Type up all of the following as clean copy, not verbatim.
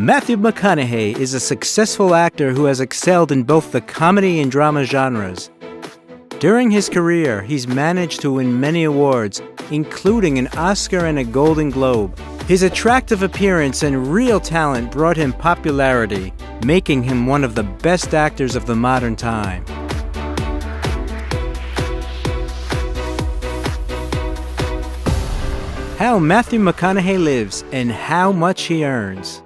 Matthew McConaughey is a successful actor who has excelled in both the comedy and drama genres. During his career, he's managed to win many awards, including an Oscar and a Golden Globe. His attractive appearance and real talent brought him popularity, making him one of the best actors of the modern time. How Matthew McConaughey lives and how much he earns.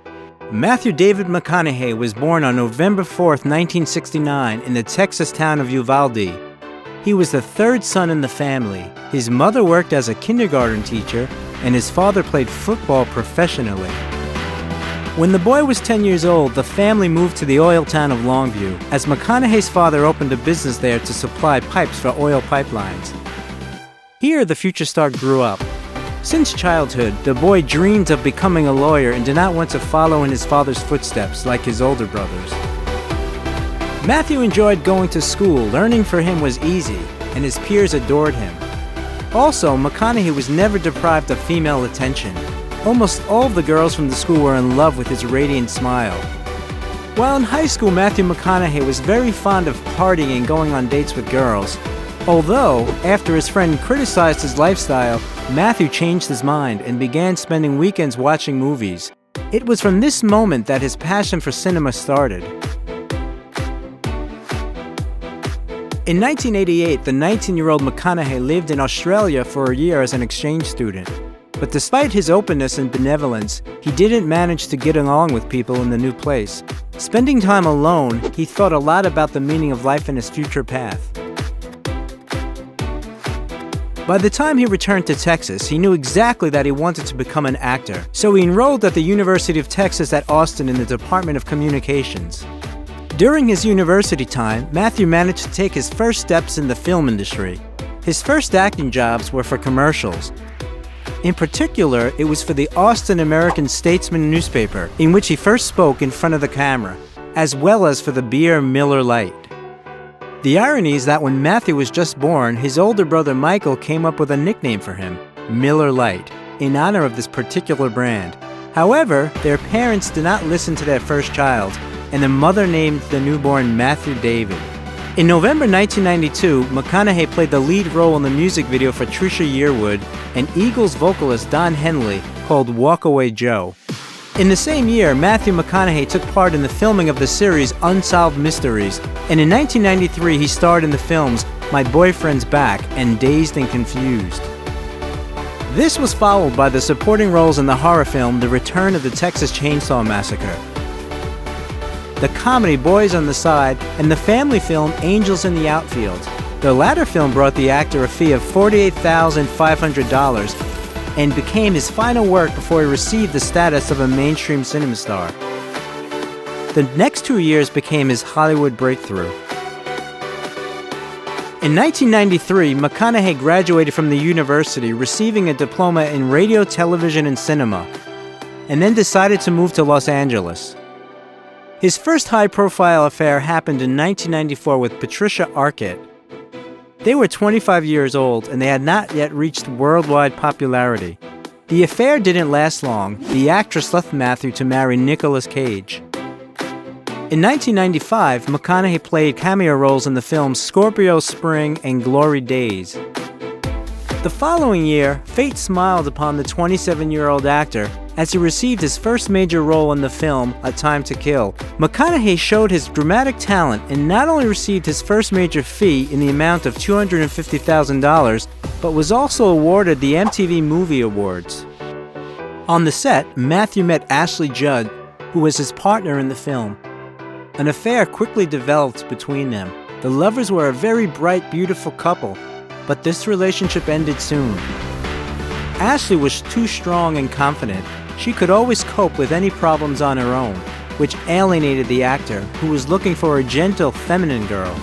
Matthew David McConaughey was born on November 4, 1969, in the Texas town of Uvalde. He was the third son in the family. His mother worked as a kindergarten teacher, and his father played football professionally. When the boy was 10 years old, the family moved to the oil town of Longview, as McConaughey's father opened a business there to supply pipes for oil pipelines. Here, the future star grew up. Since childhood, the boy dreamed of becoming a lawyer and did not want to follow in his father's footsteps like his older brothers. Matthew enjoyed going to school. Learning for him was easy, and his peers adored him. Also, McConaughey was never deprived of female attention. Almost all of the girls from the school were in love with his radiant smile. While in high school, Matthew McConaughey was very fond of partying and going on dates with girls. Although, after his friend criticized his lifestyle, Matthew changed his mind and began spending weekends watching movies. It was from this moment that his passion for cinema started. In 1988, the 19-year-old McConaughey lived in Australia for a year as an exchange student. But despite his openness and benevolence, he didn't manage to get along with people in the new place. Spending time alone, he thought a lot about the meaning of life and his future path. By the time he returned to Texas, he knew exactly that he wanted to become an actor, so he enrolled at the University of Texas at Austin in the Department of Communications. During his university time, Matthew managed to take his first steps in the film industry. His first acting jobs were for commercials. In particular, it was for the Austin American-Statesman newspaper, in which he first spoke in front of the camera, as well as for the beer Miller Lite. The irony is that when Matthew was just born, his older brother Michael came up with a nickname for him, Miller Lite, in honor of this particular brand. However, their parents did not listen to their first child, and the mother named the newborn Matthew David. In November 1992, McConaughey played the lead role in the music video for Trisha Yearwood and Eagles vocalist Don Henley called Walk Away Joe. In the same year, Matthew McConaughey took part in the filming of the series Unsolved Mysteries, and in 1993 he starred in the films My Boyfriend's Back and Dazed and Confused. This was followed by the supporting roles in the horror film The Return of the Texas Chainsaw Massacre, the comedy Boys on the Side, and the family film Angels in the Outfield. The latter film brought the actor a fee of $48,500 and became his final work before he received the status of a mainstream cinema star. The next 2 years became his Hollywood breakthrough. In 1993, McConaughey graduated from the university, receiving a diploma in radio, television, and cinema, and then decided to move to Los Angeles. His first high-profile affair happened in 1994 with Patricia Arquette. They were 25 years old, and they had not yet reached worldwide popularity. The affair didn't last long. The actress left Matthew to marry Nicolas Cage. In 1995, McConaughey played cameo roles in the films Scorpio Spring and Glory Days. The following year, fate smiled upon the 27-year-old actor as he received his first major role in the film A Time to Kill. McConaughey showed his dramatic talent and not only received his first major fee in the amount of $250,000, but was also awarded the MTV Movie Awards. On the set, Matthew met Ashley Judd, who was his partner in the film. An affair quickly developed between them. The lovers were a very bright, beautiful couple, but this relationship ended soon. Ashley was too strong and confident. She could always cope with any problems on her own, which alienated the actor, who was looking for a gentle, feminine girl.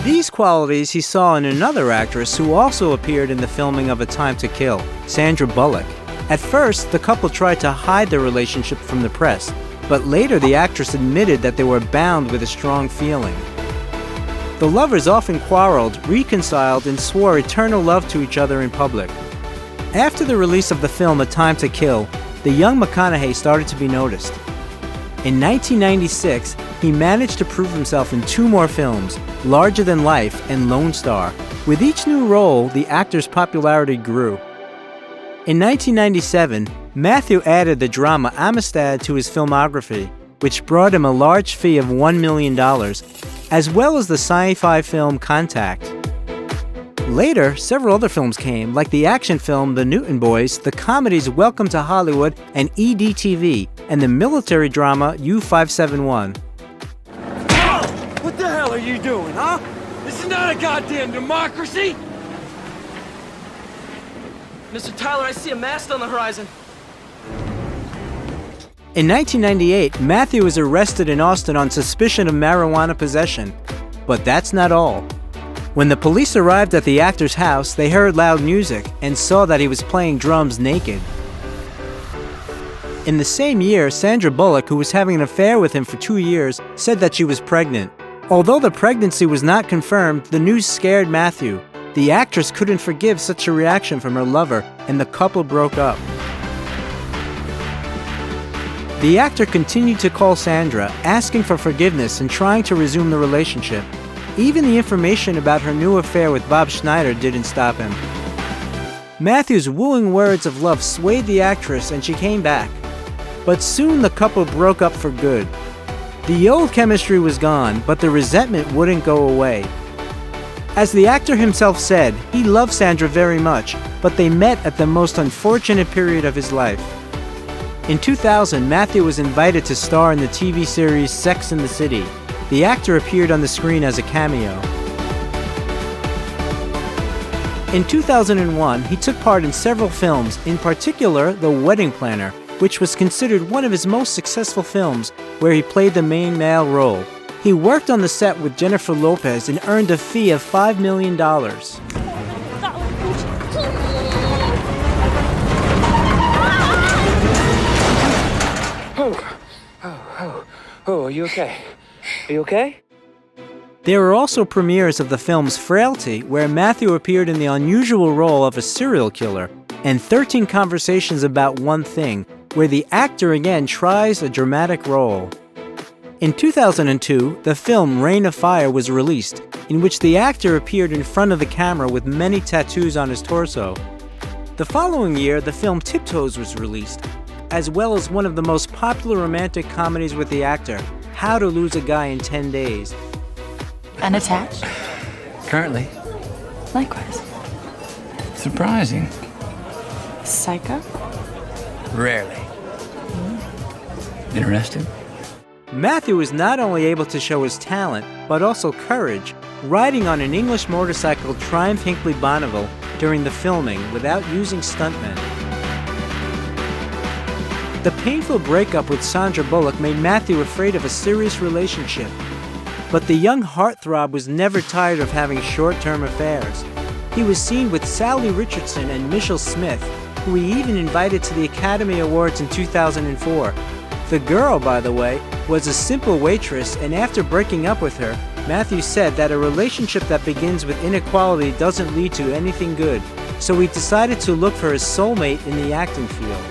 These qualities he saw in another actress who also appeared in the filming of A Time to Kill, Sandra Bullock. At first, the couple tried to hide their relationship from the press, but later the actress admitted that they were bound with a strong feeling. The lovers often quarreled, reconciled, and swore eternal love to each other in public. After the release of the film A Time to Kill, the young McConaughey started to be noticed. In 1996, he managed to prove himself in 2 more films, Larger Than Life and Lone Star. With each new role, the actor's popularity grew. In 1997, Matthew added the drama Amistad to his filmography, which brought him a large fee of $1 million, as well as the sci-fi film Contact. Later, several other films came, like the action film The Newton Boys, the comedies Welcome to Hollywood and EDTV, and the military drama U-571. What the hell are you doing, huh? This is not a goddamn democracy! Mr. Tyler, I see a mast on the horizon. In 1998, Matthew was arrested in Austin on suspicion of marijuana possession. But that's not all. When the police arrived at the actor's house, they heard loud music and saw that he was playing drums naked. In the same year, Sandra Bullock, who was having an affair with him for 2 years, said that she was pregnant. Although the pregnancy was not confirmed, the news scared Matthew. The actress couldn't forgive such a reaction from her lover, and the couple broke up. The actor continued to call Sandra, asking for forgiveness and trying to resume the relationship. Even the information about her new affair with Bob Schneider didn't stop him. Matthew's wooing words of love swayed the actress and she came back. But soon the couple broke up for good. The old chemistry was gone, but the resentment wouldn't go away. As the actor himself said, he loved Sandra very much, but they met at the most unfortunate period of his life. In 2000, Matthew was invited to star in the TV series Sex and the City. The actor appeared on the screen as a cameo. In 2001, he took part in several films, in particular The Wedding Planner, which was considered one of his most successful films, where he played the main male role. He worked on the set with Jennifer Lopez and earned a fee of $5 million. Oh, are you okay? Are you okay? There were also premieres of the films Frailty, where Matthew appeared in the unusual role of a serial killer, and 13 Conversations About One Thing, where the actor again tries a dramatic role. In 2002, the film Reign of Fire was released, in which the actor appeared in front of the camera with many tattoos on his torso. The following year, the film Tiptoes was released, as well as one of the most popular romantic comedies with the actor, How to Lose a Guy in 10 Days. Unattached? Currently. Likewise. Surprising. Psycho? Rarely. Interested? Matthew was not only able to show his talent, but also courage, riding on an English motorcycle Triumph Hinckley Bonneville during the filming without using stuntmen. The painful breakup with Sandra Bullock made Matthew afraid of a serious relationship. But the young heartthrob was never tired of having short-term affairs. He was seen with Sally Richardson and Michelle Smith, who he even invited to the Academy Awards in 2004. The girl, by the way, was a simple waitress, and after breaking up with her, Matthew said that a relationship that begins with inequality doesn't lead to anything good, so he decided to look for his soulmate in the acting field.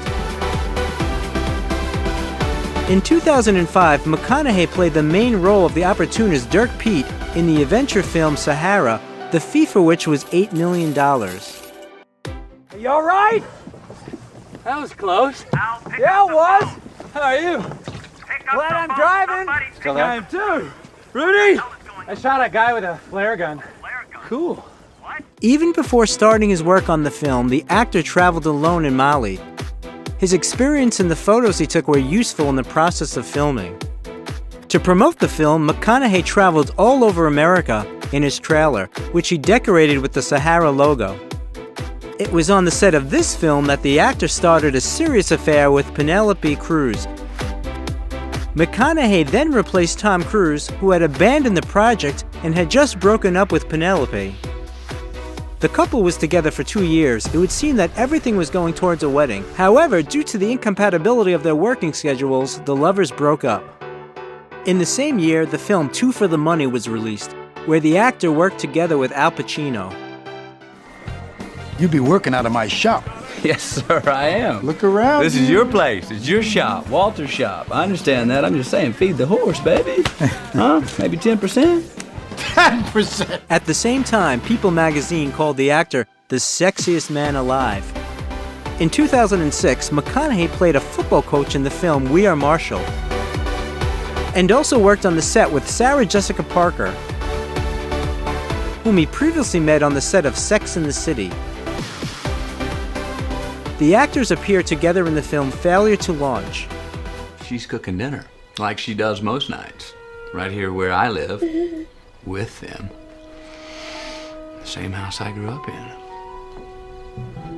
In 2005, McConaughey played the main role of the opportunist Dirk Piet in the adventure film Sahara, the fee for which was $8 million. Are you alright? That was close. Yeah, it was. How are you? Glad I'm driving. Still there? I am too. Rudy! I shot a guy with a flare gun. Cool. Even before starting his work on the film, the actor traveled alone in Mali. His experience and the photos he took were useful in the process of filming. To promote the film, McConaughey traveled all over America in his trailer, which he decorated with the Sahara logo. It was on the set of this film that the actor started a serious affair with Penelope Cruz. McConaughey then replaced Tom Cruise, who had abandoned the project and had just broken up with Penelope. The couple was together for 2 years. It would seem that everything was going towards a wedding. However, due to the incompatibility of their working schedules, the lovers broke up. In the same year, the film Two for the Money was released, where the actor worked together with Al Pacino. You be working out of my shop. Yes, sir, I am. Look around. This is your place. It's your shop, Walter's shop. I understand that. I'm just saying, feed the horse, baby. Huh? Maybe 10%? 10%. At the same time, People magazine called the actor the sexiest man alive. In 2006, McConaughey played a football coach in the film We Are Marshall, and also worked on the set with Sarah Jessica Parker, whom he previously met on the set of Sex and the City. The actors appear together in the film Failure to Launch. She's cooking dinner, like she does most nights, right here where I live, with them. The same house I grew up in.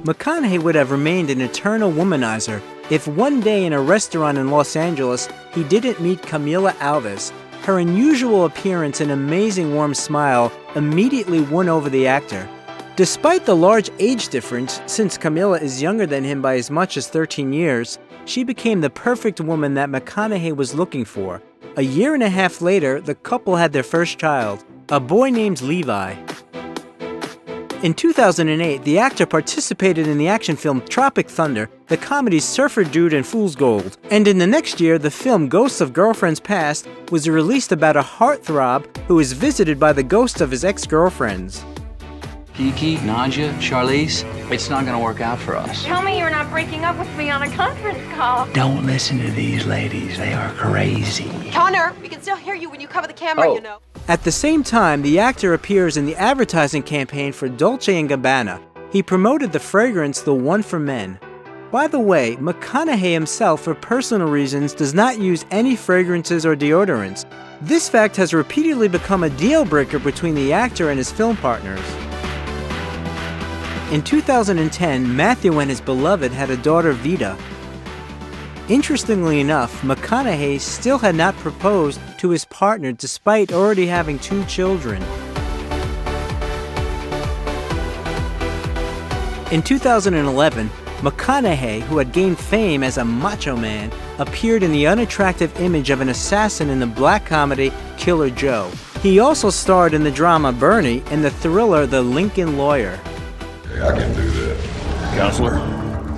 McConaughey would have remained an eternal womanizer if one day in a restaurant in Los Angeles he didn't meet Camila Alves. Her unusual appearance and amazing warm smile immediately won over the actor. Despite the large age difference, since Camila is younger than him by as much as 13 years, she became the perfect woman that McConaughey was looking for. A year and a half later, the couple had their first child, a boy named Levi. In 2008, the actor participated in the action film Tropic Thunder, the comedies Surfer Dude and Fool's Gold. And in the next year, the film Ghosts of Girlfriends Past was released about a heartthrob who is visited by the ghosts of his ex-girlfriends. Kiki, Nadja, Charlize, it's not gonna work out for us. Tell me you're not breaking up with me on a conference call. Don't listen to these ladies. They are crazy. Connor, we can still hear you when you cover the camera, you know. At the same time, the actor appears in the advertising campaign for Dolce & Gabbana. He promoted the fragrance The One for Men. By the way, McConaughey himself, for personal reasons, does not use any fragrances or deodorants. This fact has repeatedly become a deal breaker between the actor and his film partners. In 2010, Matthew and his beloved had a daughter, Vida. Interestingly enough, McConaughey still had not proposed to his partner despite already having 2 children. In 2011, McConaughey, who had gained fame as a macho man, appeared in the unattractive image of an assassin in the black comedy Killer Joe. He also starred in the drama Bernie and the thriller The Lincoln Lawyer. Hey, I can do that. Counselor?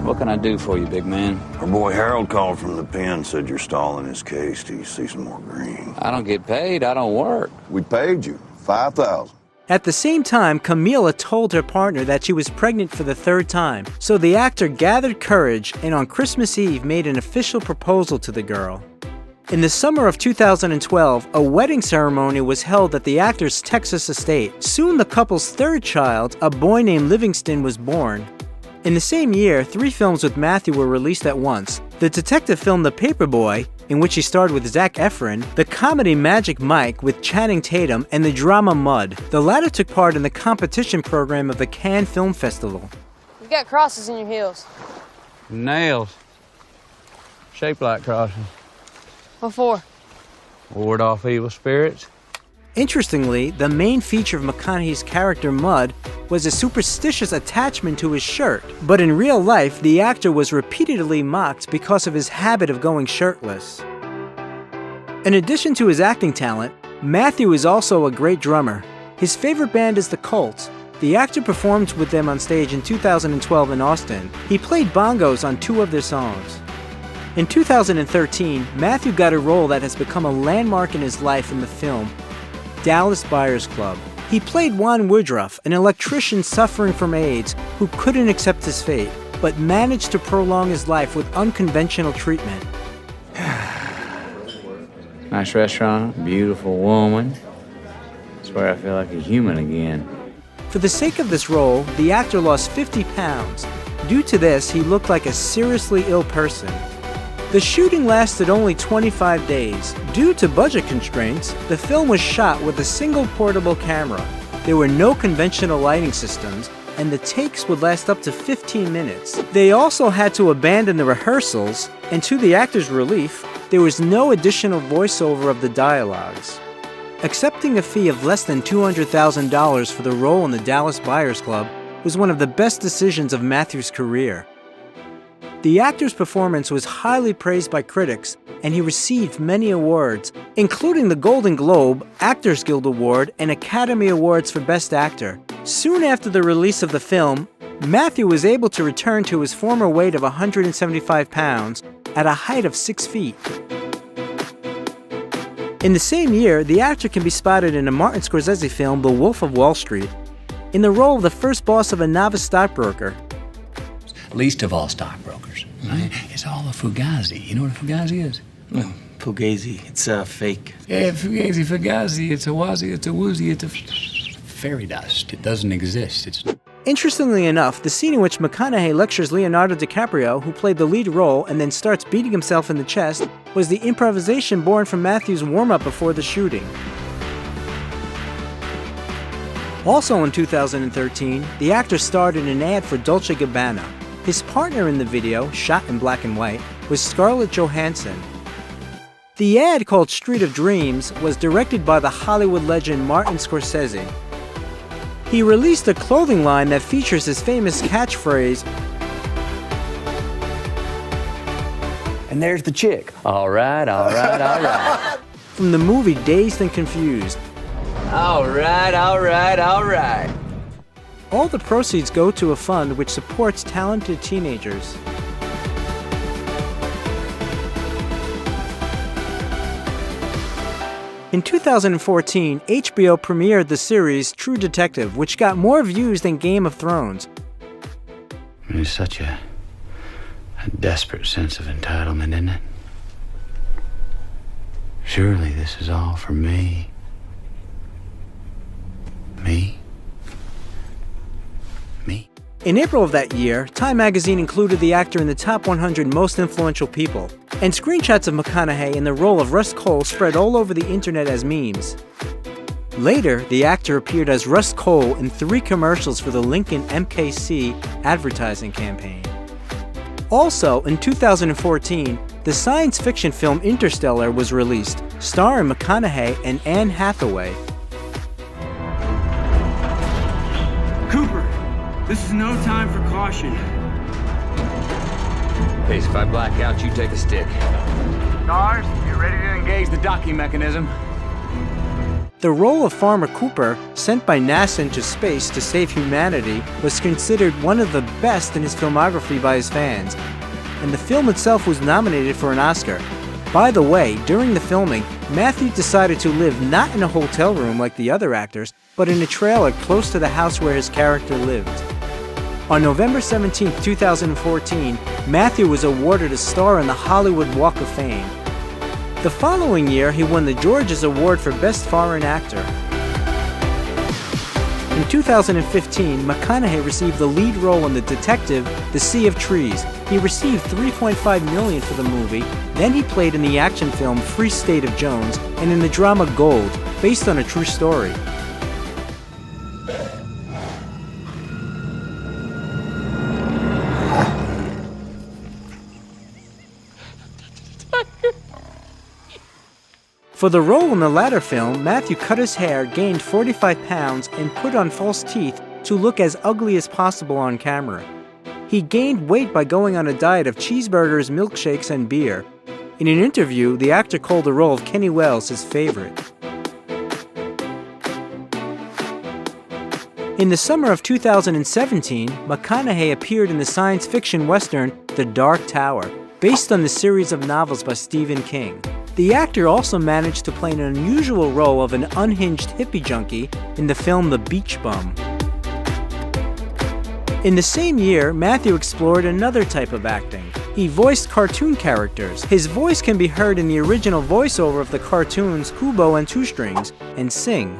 What can I do for you, big man? Our boy Harold called from the pen, said you're stalling his case till you see some more green. I don't get paid. I don't work. We paid you $5,000. At the same time, Camila told her partner that she was pregnant for the 3rd time, so the actor gathered courage and on Christmas Eve made an official proposal to the girl. In the summer of 2012, a wedding ceremony was held at the actor's Texas estate. Soon the couple's 3rd child, a boy named Livingston, was born. In the same year, 3 films with Matthew were released at once. The detective film The Paperboy, in which he starred with Zac Efron, the comedy Magic Mike with Channing Tatum, and the drama Mud. The latter took part in the competition program of the Cannes Film Festival. You got crosses in your heels. Nails. Shaped like crosses. What for? Ward off evil spirits. Interestingly, the main feature of McConaughey's character Mud was a superstitious attachment to his shirt, but in real life, the actor was repeatedly mocked because of his habit of going shirtless. In addition to his acting talent, Matthew is also a great drummer. His favorite band is The Cult. The actor performed with them on stage in 2012 in Austin. He played bongos on 2 of their songs. In 2013, Matthew got a role that has become a landmark in his life in the film Dallas Buyers Club. He played Juan Woodruff, an electrician suffering from AIDS who couldn't accept his fate, but managed to prolong his life with unconventional treatment. Nice restaurant, beautiful woman. That's where I feel like a human again. For the sake of this role, the actor lost 50 pounds. Due to this, he looked like a seriously ill person. The shooting lasted only 25 days. Due to budget constraints, the film was shot with a single portable camera. There were no conventional lighting systems, and the takes would last up to 15 minutes. They also had to abandon the rehearsals, and to the actor's relief, there was no additional voiceover of the dialogues. Accepting a fee of less than $200,000 for the role in the Dallas Buyers Club was one of the best decisions of Matthew's career. The actor's performance was highly praised by critics, and he received many awards, including the Golden Globe, Actors Guild Award, and Academy Awards for Best Actor. Soon after the release of the film, Matthew was able to return to his former weight of 175 pounds at a height of 6 feet. In the same year, the actor can be spotted in a Martin Scorsese film, The Wolf of Wall Street, in the role of the first boss of a novice stockbroker. Least of all stockbrokers. Right? It's all a fugazi. You know what a fugazi is? No, Fugazi. It's fake. Yeah, fugazi. It's a wazi, it's a woozy, it's a fairy dust. It doesn't exist. It's... Interestingly enough, the scene in which McConaughey lectures Leonardo DiCaprio, who played the lead role and then starts beating himself in the chest, was the improvisation born from Matthew's warm-up before the shooting. Also in 2013, the actor starred in an ad for Dolce & Gabbana. His partner in the video, shot in black and white, was Scarlett Johansson. The ad, called Street of Dreams, was directed by the Hollywood legend Martin Scorsese. He released a clothing line that features his famous catchphrase, And there's the chick. All right, all right, all right. from the movie Dazed and Confused. All right, all right, all right. All the proceeds go to a fund which supports talented teenagers. In 2014, HBO premiered the series True Detective, which got more views than Game of Thrones. There's such a desperate sense of entitlement, isn't it? Surely this is all for me. Me? In April of that year, Time magazine included the actor in the top 100 most influential people, and screenshots of McConaughey in the role of Russ Cole spread all over the internet as memes. Later, the actor appeared as Russ Cole in 3 commercials for the Lincoln MKC advertising campaign. Also, in 2014, the science fiction film Interstellar was released, starring McConaughey and Anne Hathaway. Cooper, this is no time for caution. Case if I black out, you take a stick. Stars, you ready to engage the docking mechanism? The role of Farmer Cooper, sent by NASA into space to save humanity, was considered one of the best in his filmography by his fans, and the film itself was nominated for an Oscar. By the way, during the filming, Matthew decided to live not in a hotel room like the other actors, but in a trailer close to the house where his character lived. On November 17, 2014, Matthew was awarded a star on the Hollywood Walk of Fame. The following year, he won the Georges Award for Best Foreign Actor. In 2015, McConaughey received the lead role in the detective The Sea of Trees. He received $3.5 million for the movie. Then he played in the action film Free State of Jones and in the drama Gold, based on a true story. For the role in the latter film, Matthew cut his hair, gained 45 pounds, and put on false teeth to look as ugly as possible on camera. He gained weight by going on a diet of cheeseburgers, milkshakes, and beer. In an interview, the actor called the role of Kenny Wells his favorite. In the summer of 2017, McConaughey appeared in the science fiction western The Dark Tower, based on the series of novels by Stephen King. The actor also managed to play an unusual role of an unhinged hippie junkie in the film The Beach Bum. In the same year, Matthew explored another type of acting. He voiced cartoon characters. His voice can be heard in the original voiceover of the cartoons Kubo and Two Strings and Sing.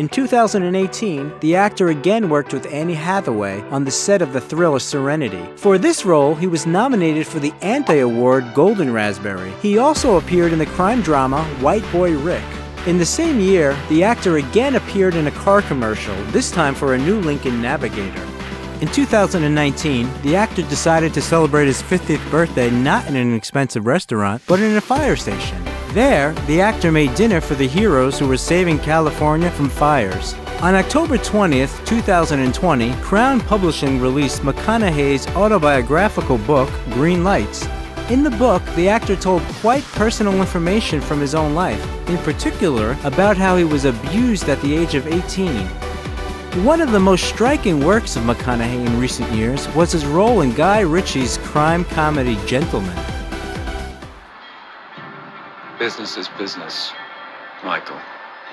In 2018, the actor again worked with Anne Hathaway on the set of the thriller Serenity. For this role, he was nominated for the Anti-Award Golden Raspberry. He also appeared in the crime drama White Boy Rick. In the same year, the actor again appeared in a car commercial, this time for a new Lincoln Navigator. In 2019, the actor decided to celebrate his 50th birthday not in an expensive restaurant, but in a fire station. There, the actor made dinner for the heroes who were saving California from fires. On October 20th, 2020, Crown Publishing released McConaughey's autobiographical book, Green Lights. In the book, the actor told quite personal information from his own life, in particular about how he was abused at the age of 18. One of the most striking works of McConaughey in recent years was his role in Guy Ritchie's crime comedy Gentlemen. Business is business, Michael.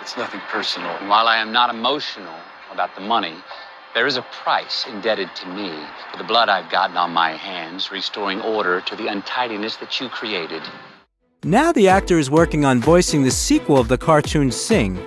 It's nothing personal. While I am not emotional about the money, there is a price indebted to me for the blood I've gotten on my hands, restoring order to the untidiness that you created. Now the actor is working on voicing the sequel of the cartoon Sing.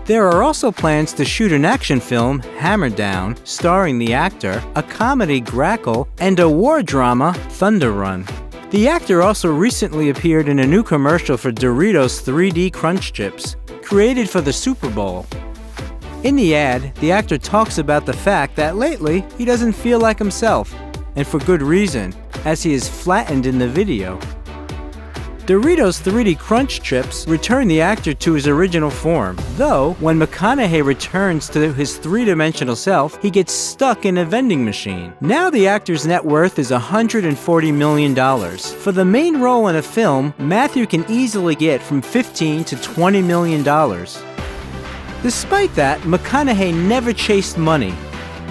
There are also plans to shoot an action film, Hammer Down, starring the actor, a comedy, Grackle, and a war drama, Thunder Run. The actor also recently appeared in a new commercial for Doritos 3D Crunch Chips, created for the Super Bowl. In the ad, the actor talks about the fact that lately he doesn't feel like himself, and for good reason, as he is flattened in the video. Doritos 3D Crunch Chips return the actor to his original form, though when McConaughey returns to his three-dimensional self, he gets stuck in a vending machine. Now the actor's net worth is $140 million. For the main role in a film, Matthew can easily get from $15 to $20 million. Despite that, McConaughey never chased money.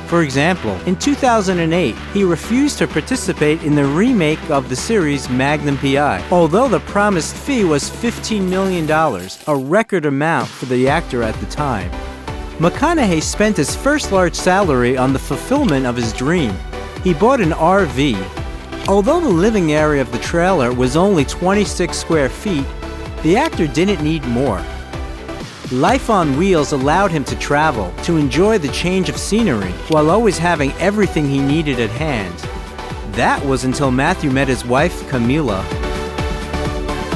For example, in 2008, he refused to participate in the remake of the series Magnum P.I., although the promised fee was $15 million, a record amount for the actor at the time. McConaughey spent his first large salary on the fulfillment of his dream. He bought an RV. Although the living area of the trailer was only 26 square feet, the actor didn't need more. Life on wheels allowed him to travel, to enjoy the change of scenery, while always having everything he needed at hand. That was until Matthew met his wife, Camila.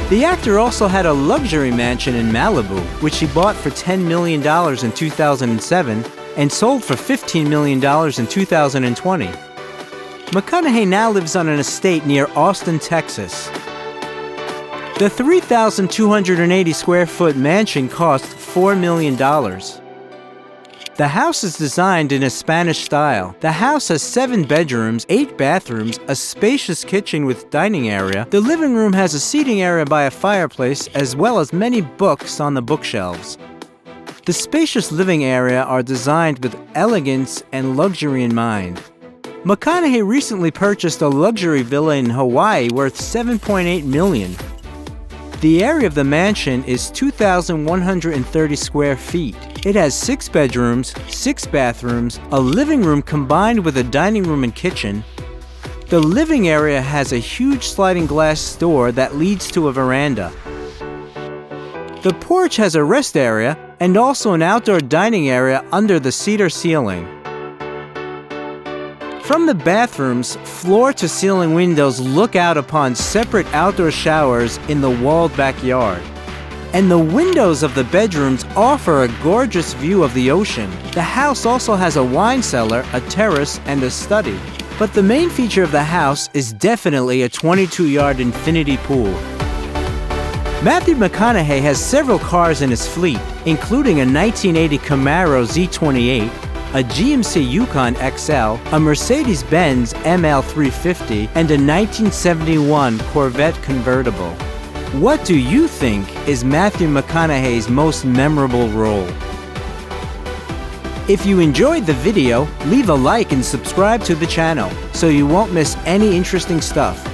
The actor also had a luxury mansion in Malibu, which he bought for $10 million in 2007 and sold for $15 million in 2020. McConaughey now lives on an estate near Austin, Texas. The 3,280 square foot mansion cost $4 million. The house is designed in a Spanish style. The house has 7 bedrooms, 8 bathrooms, a spacious kitchen with dining area. The living room has a seating area by a fireplace, as well as many books on the bookshelves. The spacious living area are designed with elegance and luxury in mind. McConaughey recently purchased a luxury villa in Hawaii worth $7.8 million. The area of the mansion is 2,130 square feet. It has 6 bedrooms, 6 bathrooms, a living room combined with a dining room and kitchen. The living area has a huge sliding glass door that leads to a veranda. The porch has a rest area and also an outdoor dining area under the cedar ceiling. From the bathrooms, floor-to-ceiling windows look out upon separate outdoor showers in the walled backyard. And the windows of the bedrooms offer a gorgeous view of the ocean. The house also has a wine cellar, a terrace, and a study. But the main feature of the house is definitely a 22-yard infinity pool. Matthew McConaughey has several cars in his fleet, including a 1980 Camaro Z28, a GMC Yukon XL, a Mercedes-Benz ML350, and a 1971 Corvette convertible. What do you think is Matthew McConaughey's most memorable role? If you enjoyed the video, leave a like and subscribe to the channel so you won't miss any interesting stuff.